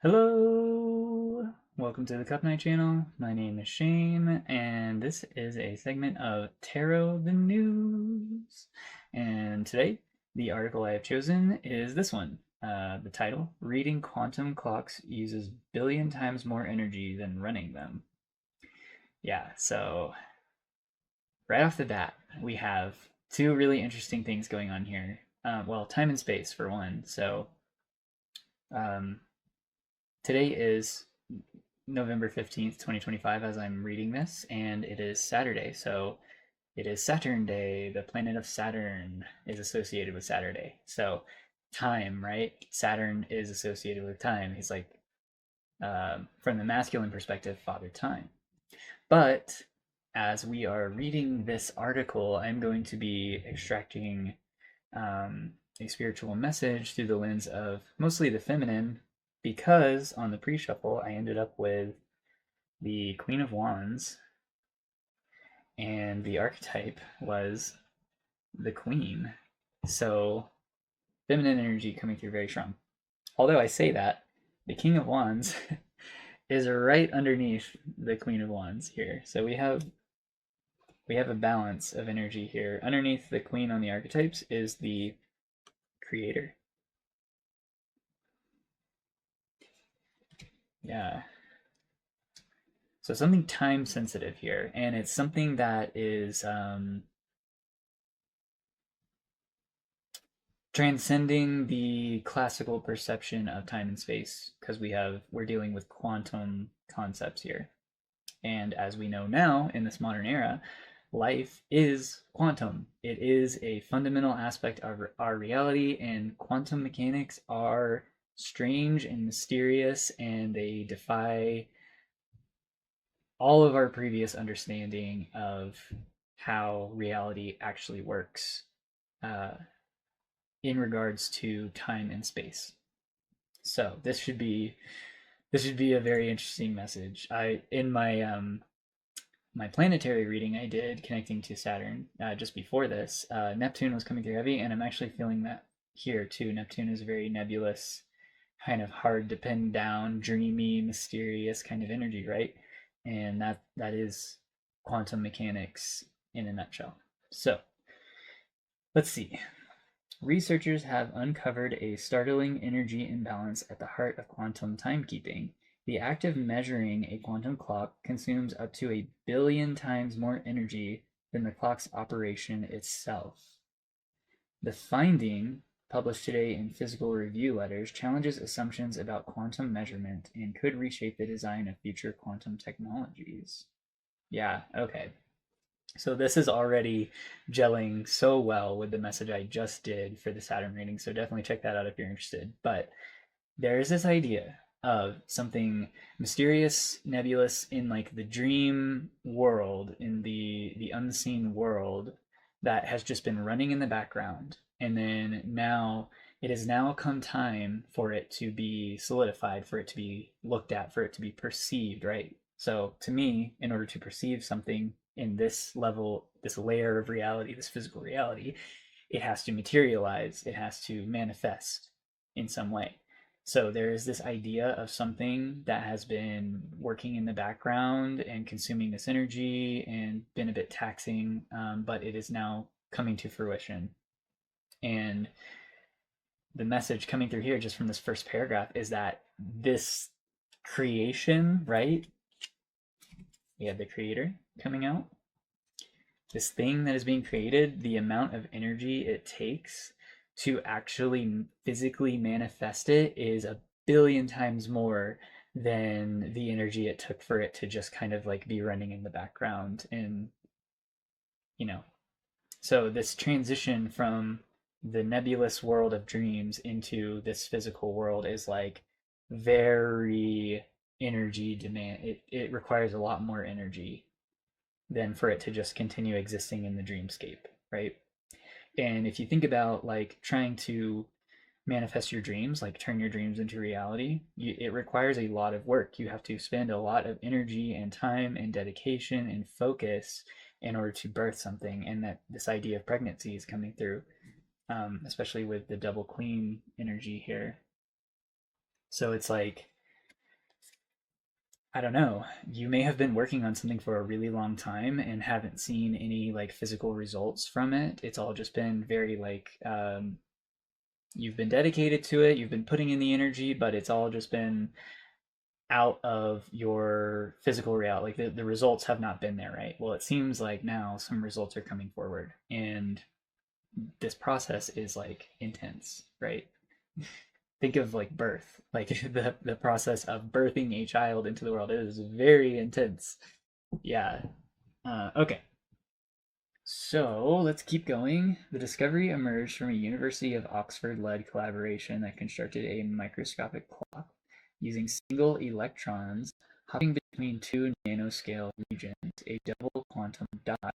Hello! Welcome to the Cup Night channel. My name is Shane, and this is a segment of Tarot the News. And today, the article I have chosen is this one. The title, Reading Quantum Clocks Uses Billion Times More Energy Than Running Them. Yeah, so right off the bat, we have two really interesting things going on here. Well, time and space, for one. So, um, today is November 15th, 2025, as I'm reading this, and it is Saturday. So it is Saturn Day. The planet of Saturn is associated with Saturday. So time, right? Saturn is associated with time. He's like, from the masculine perspective, Father Time. But as we are reading this article, I'm going to be extracting a spiritual message through the lens of mostly the feminine, because on the pre-shuffle I ended up with the Queen of Wands, and the archetype was the Queen. So feminine energy coming through very strong. Although I say that, the King of Wands is right underneath the Queen of Wands here. So we have a balance of energy here. Underneath the Queen on the archetypes is the Creator. Yeah. So something time sensitive here, and it's something that is transcending the classical perception of time and space, because we're dealing with quantum concepts here. And as we know now in this modern era, life is quantum. It is a fundamental aspect of our reality, and quantum mechanics are strange and mysterious, and they defy all of our previous understanding of how reality actually works uh, in regards to time and space. So this should be a very interesting message. I in my planetary reading I did connecting to Saturn just before this, Neptune was coming through heavy, and I'm actually feeling that here too. Neptune is very nebulous, kind of hard to pin down, dreamy, mysterious kind of energy, right? And that is quantum mechanics in a nutshell. So let's see. Researchers have uncovered a startling energy imbalance at the heart of quantum timekeeping. The act of measuring a quantum clock consumes up to 1 billion times more energy than the clock's operation itself. The finding, published today in Physical Review Letters, challenges assumptions about quantum measurement and could reshape the design of future quantum technologies. Yeah, okay. So this is already gelling so well with the message I just did for the Saturn reading. So definitely check that out if you're interested. But there is this idea of something mysterious, nebulous in like the dream world, in the unseen world, that has just been running in the background. And then now it has now come time for it to be solidified, for it to be looked at, for it to be perceived, right? So to me, in order to perceive something in this level, this layer of reality, this physical reality, it has to materialize, it has to manifest in some way. So there is this idea of something that has been working in the background and consuming this energy and been a bit taxing, but it is now coming to fruition. And the message coming through here, just from this first paragraph, is that this creation, right? We have the creator coming out. This thing that is being created, the amount of energy it takes to actually physically manifest it is 1 billion times more than the energy it took for it to just kind of like be running in the background. And you know, so this transition from the nebulous world of dreams into this physical world is like very energy demand. It requires a lot more energy than for it to just continue existing in the dreamscape, right? And if you think about like trying to manifest your dreams, like turn your dreams into reality, it requires a lot of work. You have to spend a lot of energy and time and dedication and focus in order to birth something. And that this idea of pregnancy is coming through, especially with the double queen energy here. So it's like I don't know. You may have been working on something for a really long time and haven't seen any like physical results from it. It's all just been very like you've been dedicated to it, you've been putting in the energy, but it's all just been out of your physical reality. Like the results have not been there, right? Well, it seems like now some results are coming forward, and this process is like intense, right? Think of like birth, like the process of birthing a child into the world is very intense. Yeah. Okay. So let's keep going. The discovery emerged from a University of Oxford led collaboration that constructed a microscopic clock using single electrons hopping between two nanoscale regions, a double quantum dot,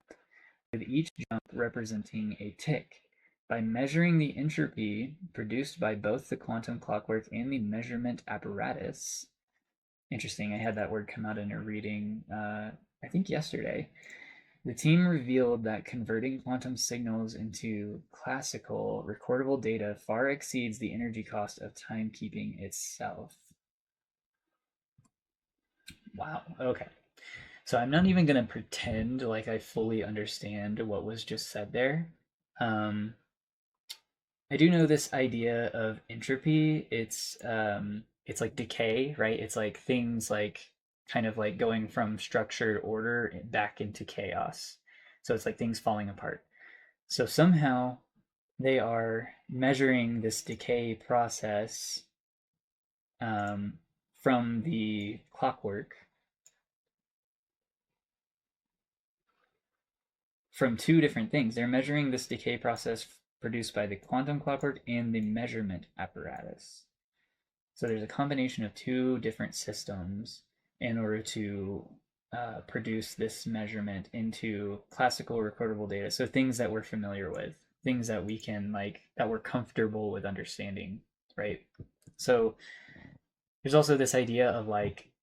with each jump representing a tick. By measuring the entropy produced by both the quantum clockwork and the measurement apparatus, interesting, I had that word come out in a reading, I think yesterday. The team revealed that converting quantum signals into classical recordable data far exceeds the energy cost of timekeeping itself. Wow. Okay. So I'm not even going to pretend like I fully understand what was just said there. Um, I do know this idea of entropy. It's like decay, right? It's like things like kind of like going from structured order back into chaos. So it's like things falling apart. So somehow they are measuring this decay process um, from the clockwork from two different things. They're measuring this decay process produced by the quantum clockwork and the measurement apparatus. So there's a combination of two different systems in order to produce this measurement into classical recordable data. So things that we're familiar with, things that we can like, that we're comfortable with understanding, right? So there's also this idea of like,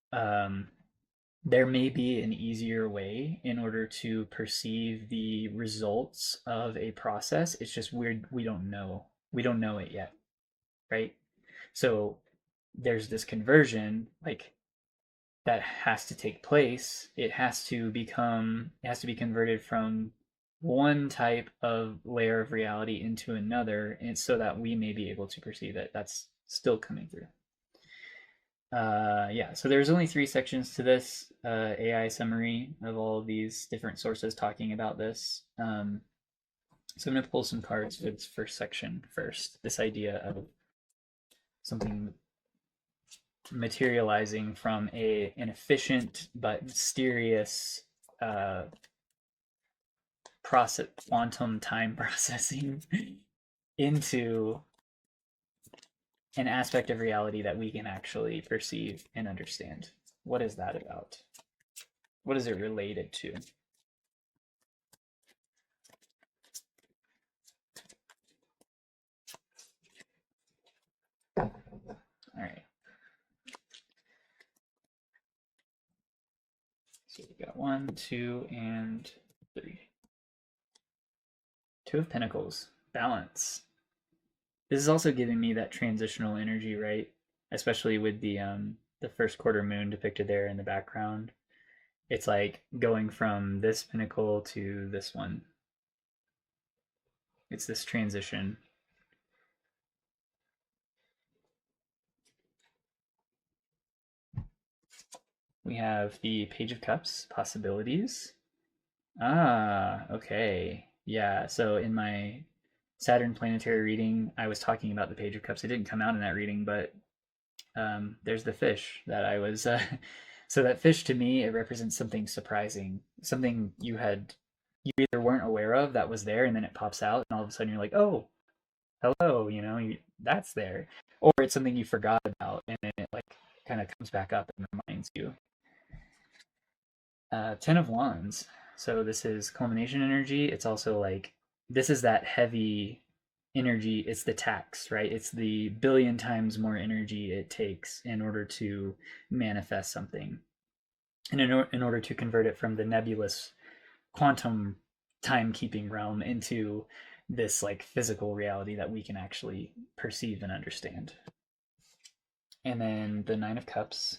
there may be an easier way in order to perceive the results of a process. It's just weird. We don't know. We don't know it yet, right? So there's this conversion like that has to take place. It has to be converted from one type of layer of reality into another, and so that we may be able to perceive it. That's still coming through. Yeah, so there's only three sections to this AI summary of all of these different sources talking about this. So I'm going to pull some cards for this first section first. This idea of something materializing from an efficient but mysterious uh, process, quantum time processing into an aspect of reality that we can actually perceive and understand. What is that about? What is it related to? All right. So we got one, two, and three. Two of Pentacles. Balance. This is also giving me that transitional energy, right? Especially with the first quarter moon depicted there in the background. It's like going from this pinnacle to this one. It's this transition. We have the Page of Cups, possibilities. Ah, okay. Yeah, so in my Saturn planetary reading, I was talking about the Page of Cups. It didn't come out in that reading, but there's the fish that I was. So that fish to me, it represents something surprising, something you either weren't aware of that was there, and then it pops out, and all of a sudden you're like, oh, hello, that's there, or it's something you forgot about, and then it like kind of comes back up and reminds you. Ten of Wands. So this is culmination energy. It's also like this is that heavy energy. It's the tax, right? It's the billion times more energy it takes in order to manifest something, and in order to convert it from the nebulous quantum timekeeping realm into this like physical reality that we can actually perceive and understand. And then the Nine of Cups.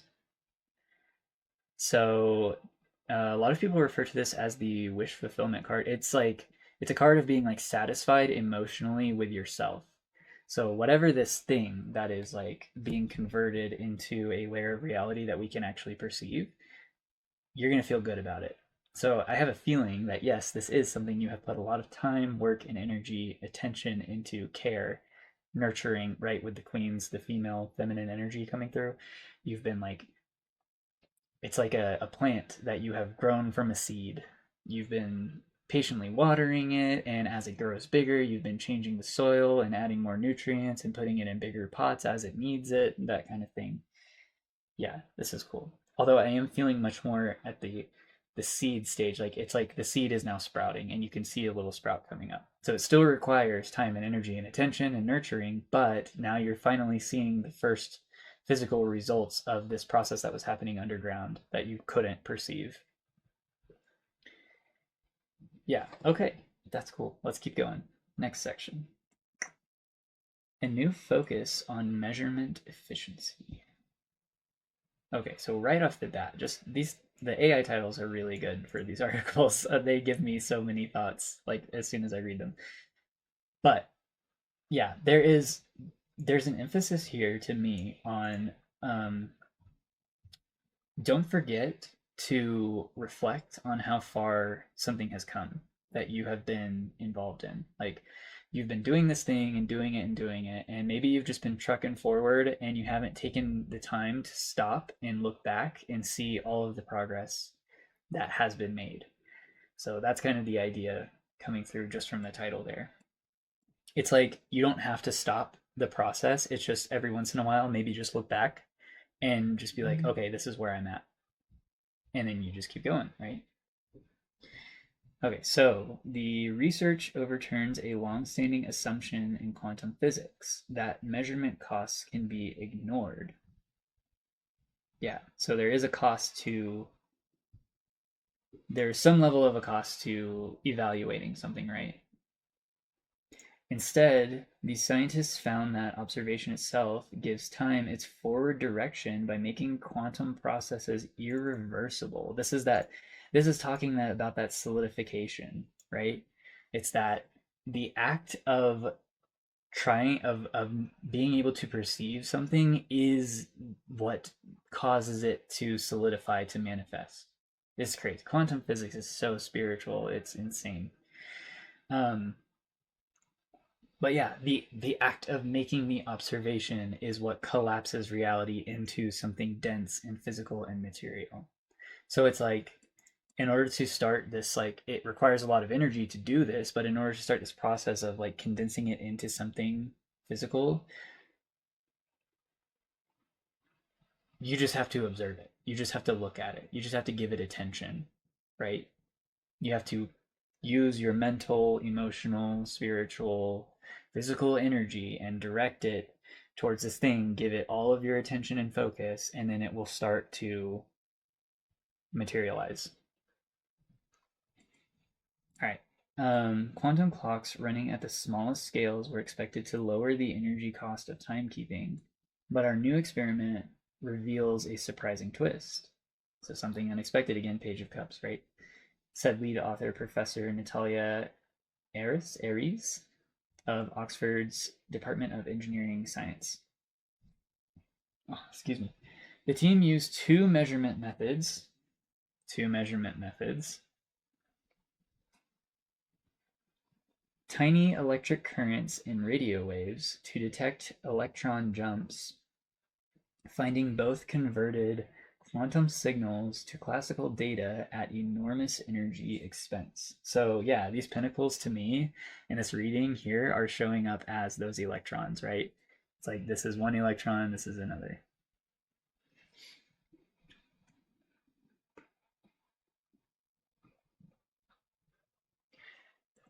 So a lot of people refer to this as the wish fulfillment card. It's like it's a card of being like satisfied emotionally with yourself. So whatever this thing that is like being converted into a layer of reality that we can actually perceive, you're going to feel good about it. So I have a feeling that yes, this is something you have put a lot of time, work, and energy, attention into care, nurturing, right, with the queens, the female, feminine energy coming through. You've been like, it's like a plant that you have grown from a seed. You've been patiently watering it, and as it grows bigger, you've been changing the soil and adding more nutrients and putting it in bigger pots as it needs it, that kind of thing. Yeah, this is cool. Although I am feeling much more at the seed stage. Like it's like the seed is now sprouting and you can see a little sprout coming up. So it still requires time and energy and attention and nurturing, but now you're finally seeing the first physical results of this process that was happening underground that you couldn't perceive. Yeah, okay. That's cool. Let's keep going. Next section. A new focus on measurement efficiency. Okay, so right off the bat, just the AI titles are really good for these articles. They give me so many thoughts like as soon as I read them. But yeah, there's an emphasis here to me on um, don't forget to reflect on how far something has come that you have been involved in. Like you've been doing this thing and doing it and doing it, and maybe you've just been trucking forward and you haven't taken the time to stop and look back and see all of the progress that has been made. So that's kind of the idea coming through just from the title there. It's like you don't have to stop the process. It's just every once in a while, maybe just look back and just be like, okay, this is where I'm at. And then you just keep going, right? Okay, so the research overturns a long-standing assumption in quantum physics that measurement costs can be ignored. Yeah, so there's some level of a cost to evaluating something, right? Instead, these scientists found that observation itself gives time its forward direction by making quantum processes irreversible. This is talking about that solidification, right? It's that the act of of being able to perceive something is what causes it to solidify, to manifest. It's crazy. Quantum physics is so spiritual, it's insane. Um, but yeah, the act of making the observation is what collapses reality into something dense and physical and material. So it's like in order to start this, like it requires a lot of energy to do this, but in order to start this process of like condensing it into something physical, you just have to observe it. You just have to look at it. You just have to give it attention, right? You have to use your mental, emotional, spiritual, physical energy and direct it towards this thing, give it all of your attention and focus, and then it will start to materialize. All right. Quantum clocks running at the smallest scales were expected to lower the energy cost of timekeeping, but our new experiment reveals a surprising twist. So something unexpected again, Page of Cups, right? Said lead author Professor Natalia Aries of Oxford's Department of Engineering Science. Oh, excuse me. The team used two measurement methods, tiny electric currents in radio waves to detect electron jumps, finding both converted quantum signals to classical data at enormous energy expense. So yeah, these pinnacles to me in this reading here are showing up as those electrons, right? It's like this is one electron, this is another.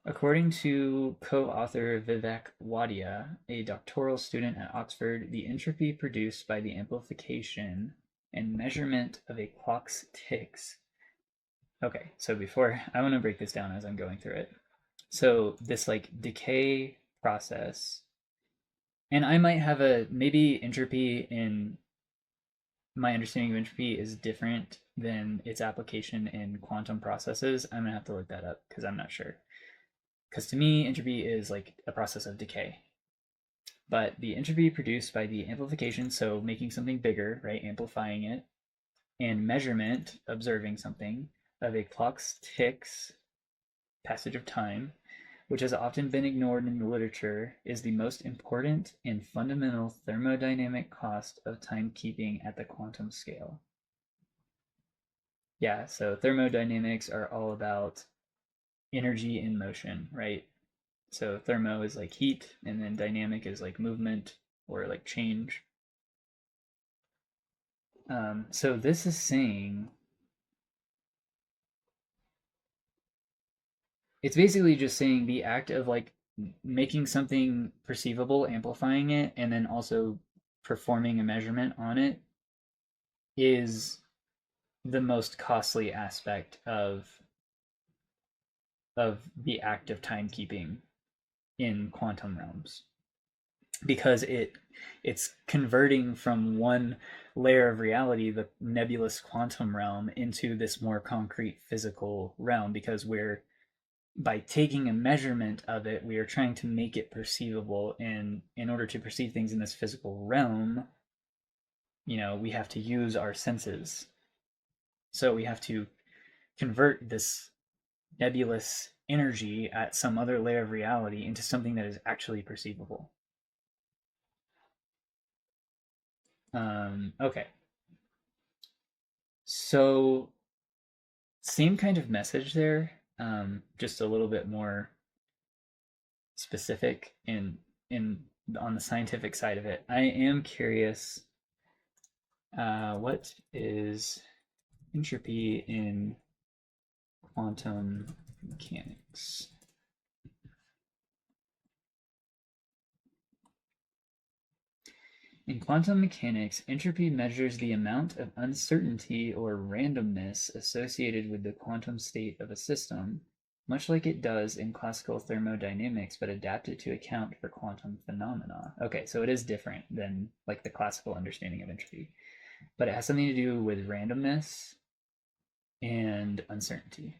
According to co-author Vivek Wadia, a doctoral student at Oxford, the entropy produced by the amplification and measurement of a clock's ticks. Okay, so before I want to break this down as I'm going through it. So this like decay process, and I might have a maybe entropy in my understanding of entropy is different than its application in quantum processes. I'm gonna have to look that up because I'm not sure. Because to me, entropy is like a process of decay. But the entropy produced by the amplification, so making something bigger, right, amplifying it, and measurement, observing something, of a clock's ticks, passage of time, which has often been ignored in the literature, is the most important and fundamental thermodynamic cost of timekeeping at the quantum scale. Yeah, so thermodynamics are all about energy in motion, right? So thermo is like heat, and then dynamic is like movement or like change. So this is saying it's basically just saying the act of like making something perceivable, amplifying it, and then also performing a measurement on it is the most costly aspect of the act of timekeeping in quantum realms, because it's converting from one layer of reality, the nebulous quantum realm, into this more concrete physical realm, because we're by taking a measurement of it, we are trying to make it perceivable. And in order to perceive things in this physical realm, we have to use our senses. So we have to convert this nebulous energy at some other layer of reality into something that is actually perceivable. Okay. So, same kind of message there, just a little bit more specific in on the scientific side of it. I am curious, what is entropy in quantum mechanics? In quantum mechanics, entropy measures the amount of uncertainty or randomness associated with the quantum state of a system, much like it does in classical thermodynamics, but adapted to account for quantum phenomena. Okay, so it is different than like the classical understanding of entropy, but it has something to do with randomness and uncertainty.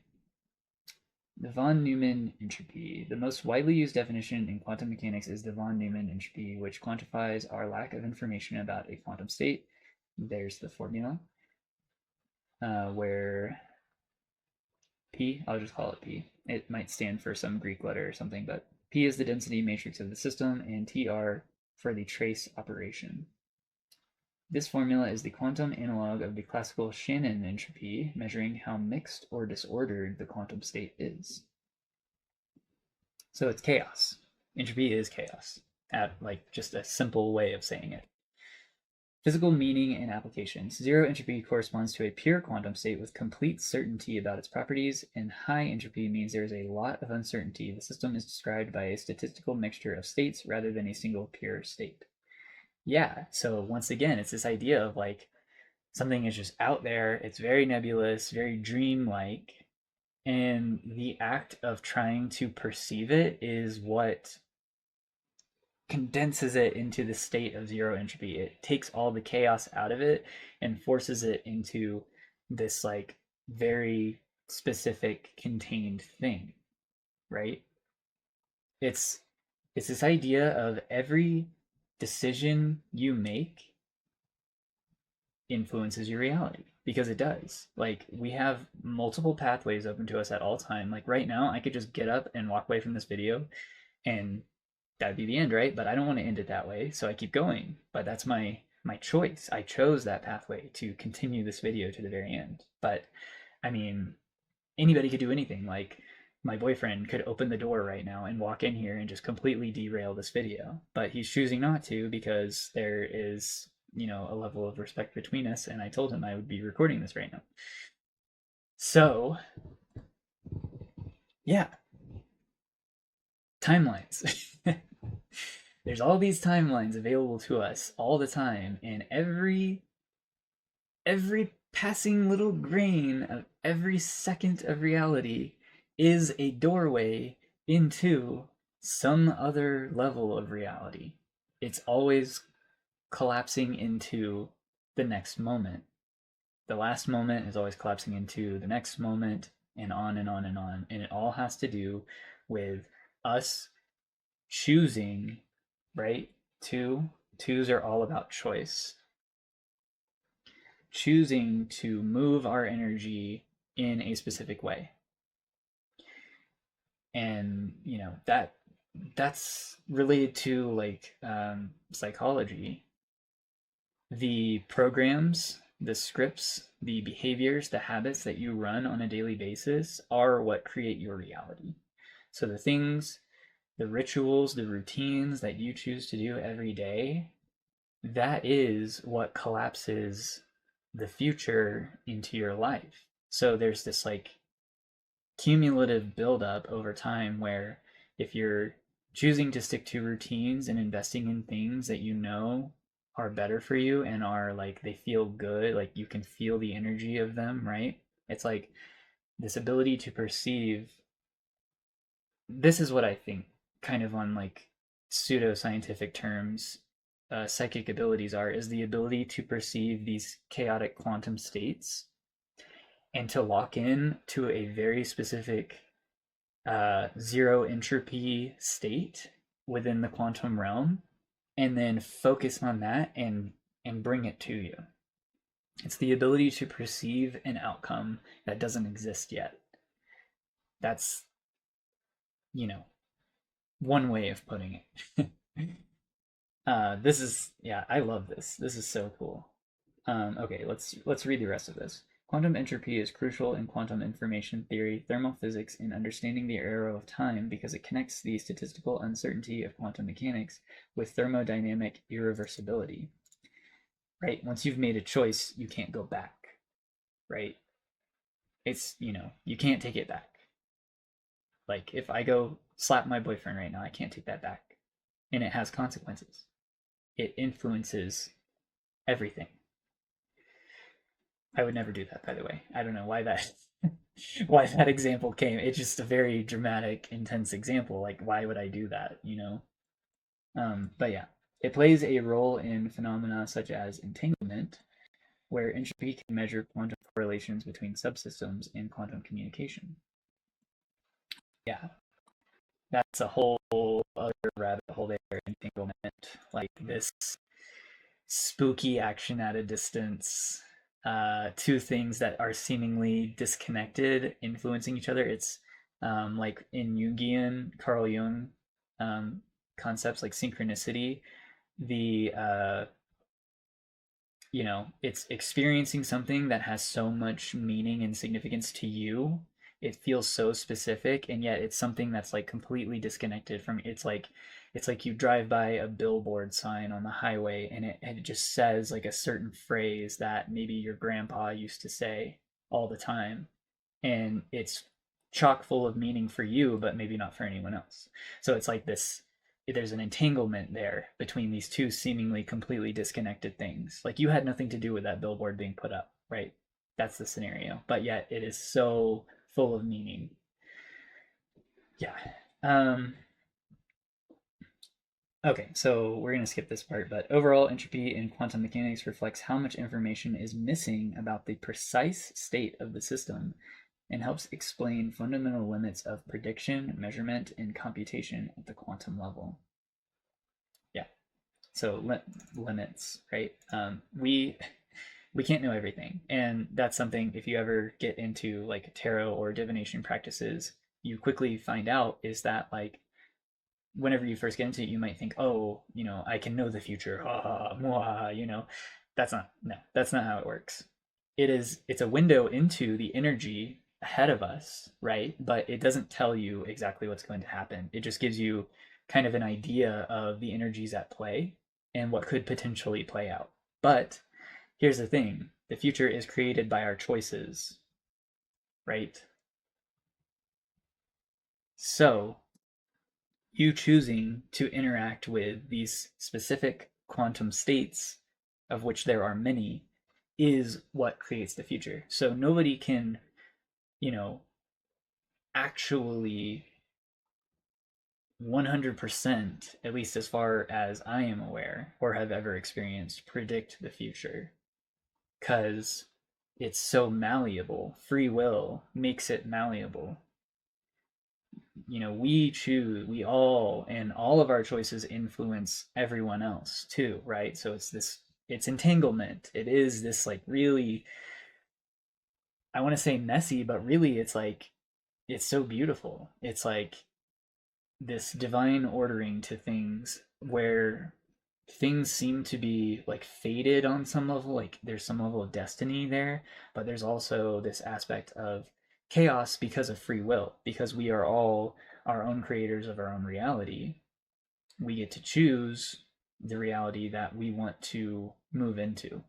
The von Neumann entropy. The most widely used definition in quantum mechanics is the von Neumann entropy, which quantifies our lack of information about a quantum state. There's the formula, where P, I'll just call it P. It might stand for some Greek letter or something, but P is the density matrix of the system, and TR for the trace operation. This formula is the quantum analog of the classical Shannon entropy, measuring how mixed or disordered the quantum state is. So it's chaos. Entropy is chaos, at like just a simple way of saying it. Physical meaning and applications. Zero entropy corresponds to a pure quantum state with complete certainty about its properties, and high entropy means there is a lot of uncertainty. The system is described by a statistical mixture of states rather than a single pure state. Yeah, so once again, it's this idea of like something is just out there, it's very nebulous, very dreamlike, and the act of trying to perceive it is what condenses it into the state of zero entropy. It takes all the chaos out of it and forces it into this like very specific contained thing, right? It's it's this idea of every decision you make influences your reality, because it does. Like we have multiple pathways open to us at all time. Like right now I could just get up and walk away from this video and that'd be the end, right? But I don't want to end it that way, so I keep going. But that's my choice. I chose that pathway to continue this video to the very end. But I mean, anybody could do anything. Like my boyfriend could open the door right now and walk in here and just completely derail this video, but he's choosing not to because there is, a level of respect between us, and I told him I would be recording this right now. So, yeah, timelines. There's all these timelines available to us all the time, and every passing little grain of every second of reality is a doorway into some other level of reality. It's always collapsing into the next moment. The last moment is always collapsing into the next moment, and on and on and on. And it all has to do with us choosing, right? Twos are all about choice. Choosing to move our energy in a specific way. And that's related to like psychology. The programs, the scripts, the behaviors, the habits that you run on a daily basis are what create your reality. So the things, the rituals, the routines that you choose to do every day, that is what collapses the future into your life. So there's this like cumulative buildup over time where if you're choosing to stick to routines and investing in things that you know are better for you and are like they feel good, like you can feel the energy of them, right? It's like this ability to perceive. This is what I think, kind of on like pseudoscientific terms, psychic abilities are, is the ability to perceive these chaotic quantum states and to lock in to a very specific zero entropy state within the quantum realm, and then focus on that and bring it to you. It's the ability to perceive an outcome that doesn't exist yet. That's, you know, one way of putting it. This is, yeah, I love this. This is so cool. Okay, let's read the rest of this. Quantum entropy is crucial in quantum information theory, thermophysics, in understanding the arrow of time because it connects the statistical uncertainty of quantum mechanics with thermodynamic irreversibility. Right? Once you've made a choice, you can't go back. Right? It's, you can't take it back. Like if I go slap my boyfriend right now, I can't take that back. And it has consequences. It influences everything. I would never do that, by the way. I don't know why that why that example came. It's just a very dramatic, intense example. Like, why would I do that? But yeah, it plays a role in phenomena such as entanglement, where entropy can measure quantum correlations between subsystems in quantum communication. Yeah, that's a whole other rabbit hole there. Entanglement, like this spooky action at a distance, two things that are seemingly disconnected influencing each other. It's like in Jungian, Carl Jung, um, concepts like synchronicity. The it's experiencing something that has so much meaning and significance to you. It feels so specific, and yet it's something that's like completely disconnected from. It's like you drive by a billboard sign on the highway, and it just says like a certain phrase that maybe your grandpa used to say all the time, and it's chock full of meaning for you, but maybe not for anyone else. So it's like this, there's an entanglement there between these two seemingly completely disconnected things. Like you had nothing to do with that billboard being put up, right? That's the scenario. But yet it is so full of meaning. Yeah. Um, okay, so we're going to skip this part, but overall entropy in quantum mechanics reflects how much information is missing about the precise state of the system and helps explain fundamental limits of prediction, measurement, and computation at the quantum level. Yeah. So limits, right? We can't know everything, and that's something. If you ever get into like tarot or divination practices, you quickly find out is that like whenever you first get into it, you might think, oh, I can know the future. That's not, no, that's not how it works. It's a window into the energy ahead of us, right? But it doesn't tell you exactly what's going to happen. It just gives you kind of an idea of the energies at play and what could potentially play out. But here's the thing, the future is created by our choices, right? So you choosing to interact with these specific quantum states, of which there are many, is what creates the future. So nobody can, you know, actually 100%, at least as far as I am aware or have ever experienced, predict the future. because it's so malleable. Free will makes it malleable. We choose, we all, and all of our choices influence everyone else too, right? So it's entanglement. It is this like really, I want to say messy, but really it's like, it's so beautiful. It's like this divine ordering to things where things seem to be like fated on some level, like there's some level of destiny there, but there's also this aspect of chaos because of free will, because we are all our own creators of our own reality. We get to choose the reality that we want to move into.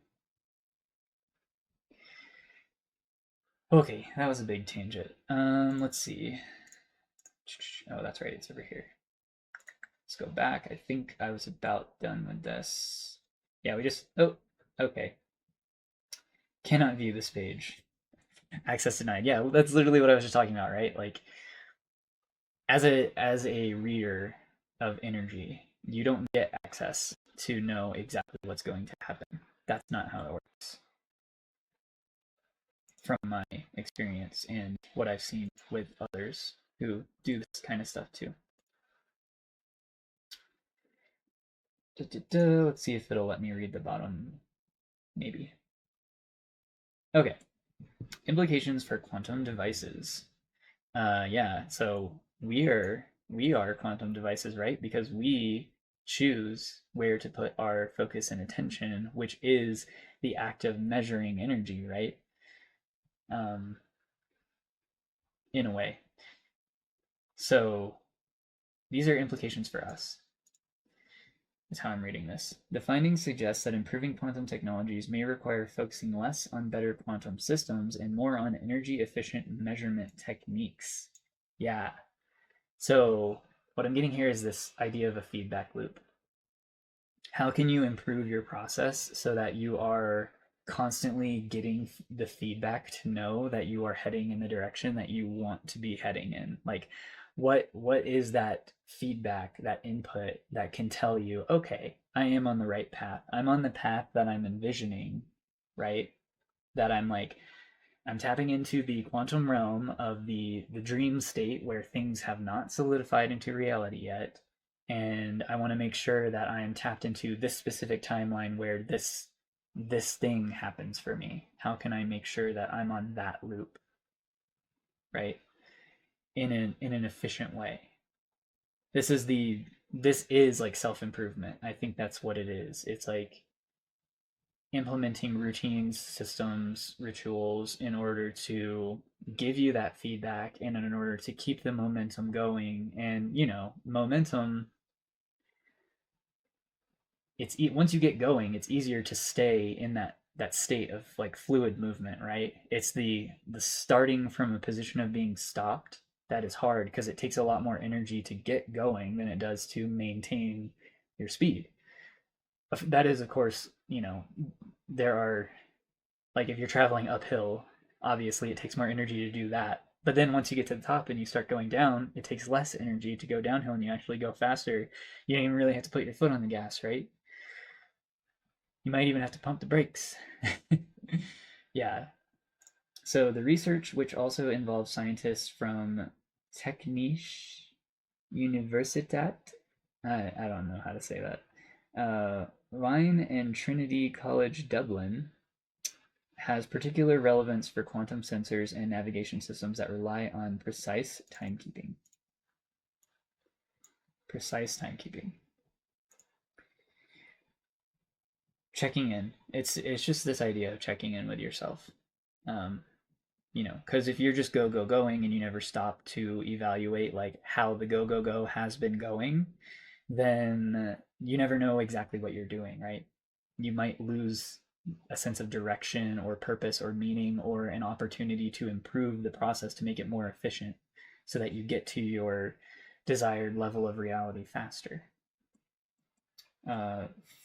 Okay, that was a big tangent. Let's see. Oh, that's right, it's over here. Let's go back. I think I was about done with this. Yeah, oh, okay. Cannot view this page. Access denied. Yeah, well, that's literally what I was just talking about, right? Like as a reader of energy, you don't get access to know exactly what's going to happen. That's not how it works from my experience and what I've seen with others who do this kind of stuff too. Let's see if it'll let me read the bottom. Maybe. Okay. Implications for quantum devices. Yeah, so we are quantum devices, right? Because we choose where to put our focus and attention, which is the act of measuring energy, right? Um, in a way. So these are implications for us. Is how I'm reading this. The findings suggest that improving quantum technologies may require focusing less on better quantum systems and more on energy efficient measurement techniques. Yeah, so what I'm getting here is this idea of a feedback loop. How can you improve your process so that you are constantly getting the feedback to know that you are heading in the direction that you want to be heading in? Like what is that feedback, that input that can tell you, okay, I am on the right path. I'm on the path that I'm envisioning, right? That I'm tapping into the quantum realm of the dream state where things have not solidified into reality yet, and I want to make sure that I am tapped into this specific timeline where this thing happens for me. How can I make sure that I'm on that loop, right? In an efficient way. This is like self-improvement. I think that's what it is. It's like implementing routines, systems, rituals in order to give you that feedback and in order to keep the momentum going. And, momentum, once you get going, it's easier to stay in that state of like fluid movement, right? It's the starting from a position of being stopped that is hard because it takes a lot more energy to get going than it does to maintain your speed. That is, of course, there are, like, if you're traveling uphill, obviously it takes more energy to do that. But then once you get to the top and you start going down, it takes less energy to go downhill and you actually go faster. You don't even really have to put your foot on the gas, right? You might even have to pump the brakes. Yeah. So the research, which also involves scientists from Technische Universität, I don't know how to say that, Wien and Trinity College Dublin, has particular relevance for quantum sensors and navigation systems that rely on precise timekeeping. Precise timekeeping. Checking in. It's just this idea of checking in with yourself. Um, because if you're just going and you never stop to evaluate like how the go has been going, then you never know exactly what you're doing, right? You might lose a sense of direction or purpose or meaning or an opportunity to improve the process to make it more efficient so that you get to your desired level of reality faster.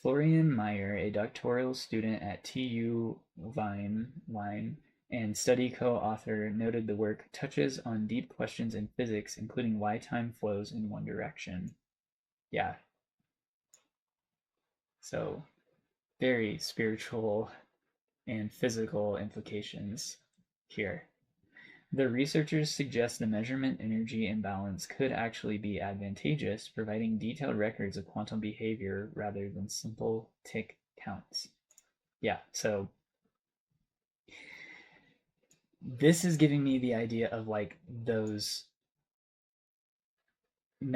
Florian Meyer, a doctoral student at TU Wien and study co-author, noted the work touches on deep questions in physics, including why time flows in one direction. Yeah. So very spiritual and physical implications here. The researchers suggest the measurement energy imbalance could actually be advantageous, providing detailed records of quantum behavior rather than simple tick counts. Yeah, so this is giving me the idea of like those the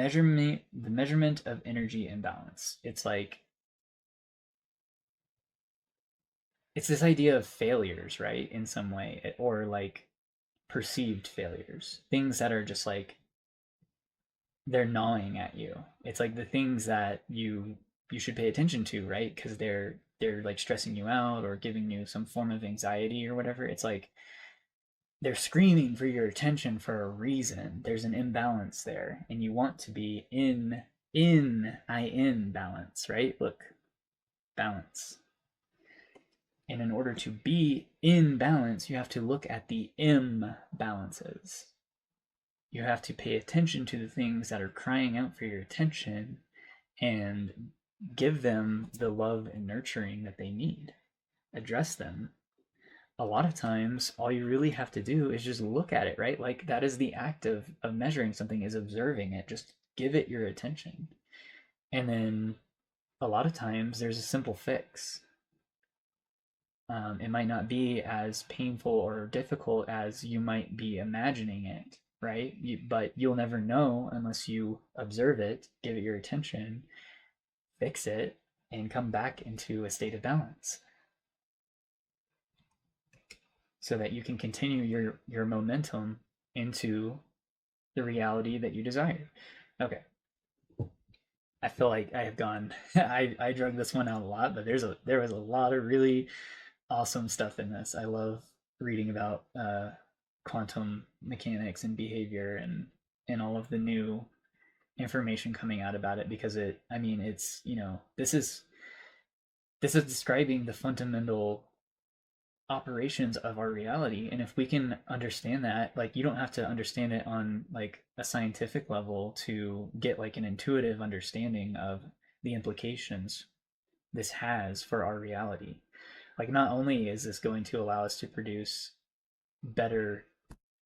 measurement of energy imbalance. It's like it's this idea of failures, right? In some way, or like perceived failures, things that are just like they're gnawing at you. It's like the things that you should pay attention to, right? Because they're like stressing you out or giving you some form of anxiety or whatever. It's like they're screaming for your attention for a reason. There's an imbalance there, and you want to be in balance, right? Look, balance. And in order to be in balance, you have to look at the imbalances. You have to pay attention to the things that are crying out for your attention and give them the love and nurturing that they need. Address them. A lot of times, all you really have to do is just look at it, right? Like that is the act of measuring something, is observing it. Just give it your attention. And then a lot of times there's a simple fix. It might not be as painful or difficult as you might be imagining it, right? But you'll never know unless you observe it, give it your attention, fix it, and come back into a state of balance so that you can continue your momentum into the reality that you desire. Okay. I feel like I have gone I drug this one out a lot, but there was a lot of really awesome stuff in this. I love reading about quantum mechanics and behavior and all of the new information coming out about it, because it's this is describing the fundamental operations of our reality. And if we can understand that, like, you don't have to understand it on like a scientific level to get like an intuitive understanding of the implications this has for our reality. Like, not only is this going to allow us to produce better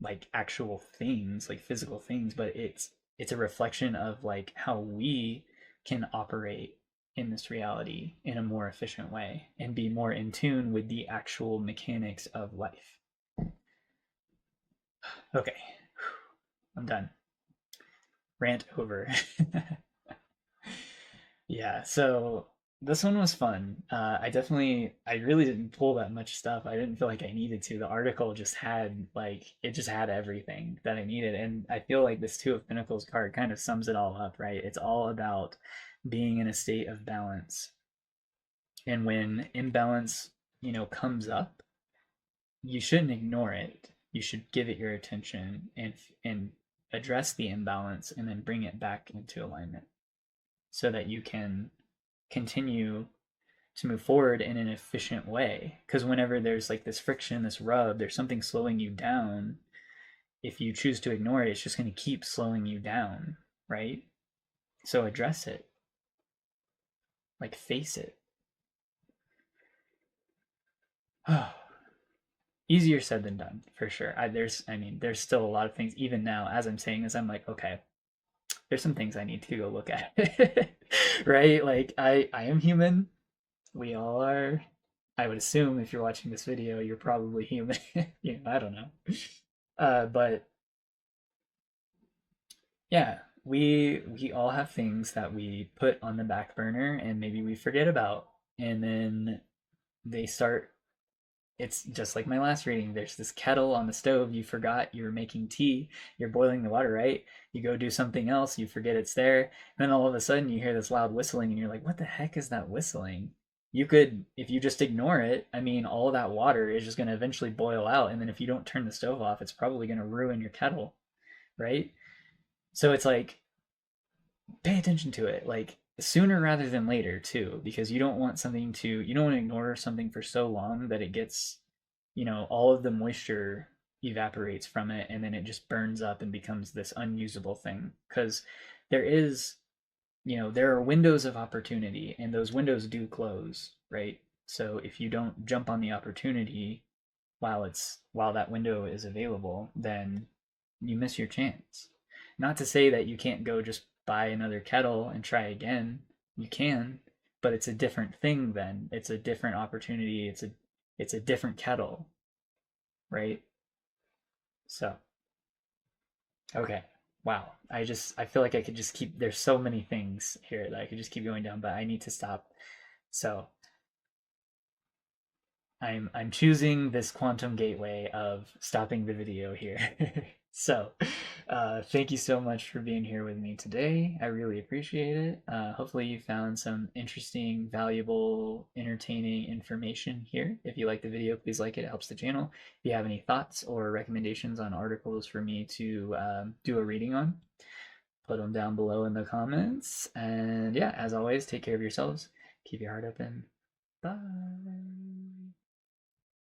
like actual things, like physical things, but it's a reflection of like how we can operate in this reality in a more efficient way and be more in tune with the actual mechanics of life. Okay, I'm done. Rant over. Yeah, so this one was fun. I really didn't pull that much stuff. I didn't feel like I needed to. The article just had it just had everything that I needed. And I feel like this Two of Pentacles card kind of sums it all up, right? It's all about being in a state of balance. And when imbalance, comes up, you shouldn't ignore it. You should give it your attention and address the imbalance and then bring it back into alignment so that you can continue to move forward in an efficient way. Because whenever there's like this friction, this rub, there's something slowing you down. If you choose to ignore it, it's just going to keep slowing you down, right? So address it, like face it. Easier said than done, for sure. There's still a lot of things. Even now, as I'm saying this, I'm like, okay, there's some things I need to go look at, right? Like I am human. We all are. I would assume if you're watching this video, you're probably human. I don't know. But yeah, we all have things that we put on the back burner and maybe we forget about, and then they start. It's just like my last reading. There's this kettle on the stove. You forgot you were making tea. You're boiling the water, right? You go do something else. You forget it's there. And then all of a sudden you hear this loud whistling and you're like, what the heck is that whistling? You could, if you just ignore it, all of that water is just going to eventually boil out. And then if you don't turn the stove off, it's probably going to ruin your kettle, right? So it's like, pay attention to it. Like, sooner rather than later too, because you don't want you don't want to ignore something for so long that it gets, all of the moisture evaporates from it and then it just burns up and becomes this unusable thing. Because there is, there are windows of opportunity and those windows do close, right? So if you don't jump on the opportunity while that window is available, then you miss your chance. Not to say that you can't go just buy another kettle and try again. You can, but it's a different thing then. It's a different opportunity. It's a different kettle, right? So, okay. Wow. I feel like I could just keep there's so many things here that I could just keep going down, but I need to stop. So, I'm choosing this quantum gateway of stopping the video here. So, thank you so much for being here with me today. I really appreciate it. Hopefully, you found some interesting, valuable, entertaining information here. If you like the video, please like it. It helps the channel. If you have any thoughts or recommendations on articles for me to do a reading on, put them down below in the comments. And yeah, as always, take care of yourselves. Keep your heart open. Bye.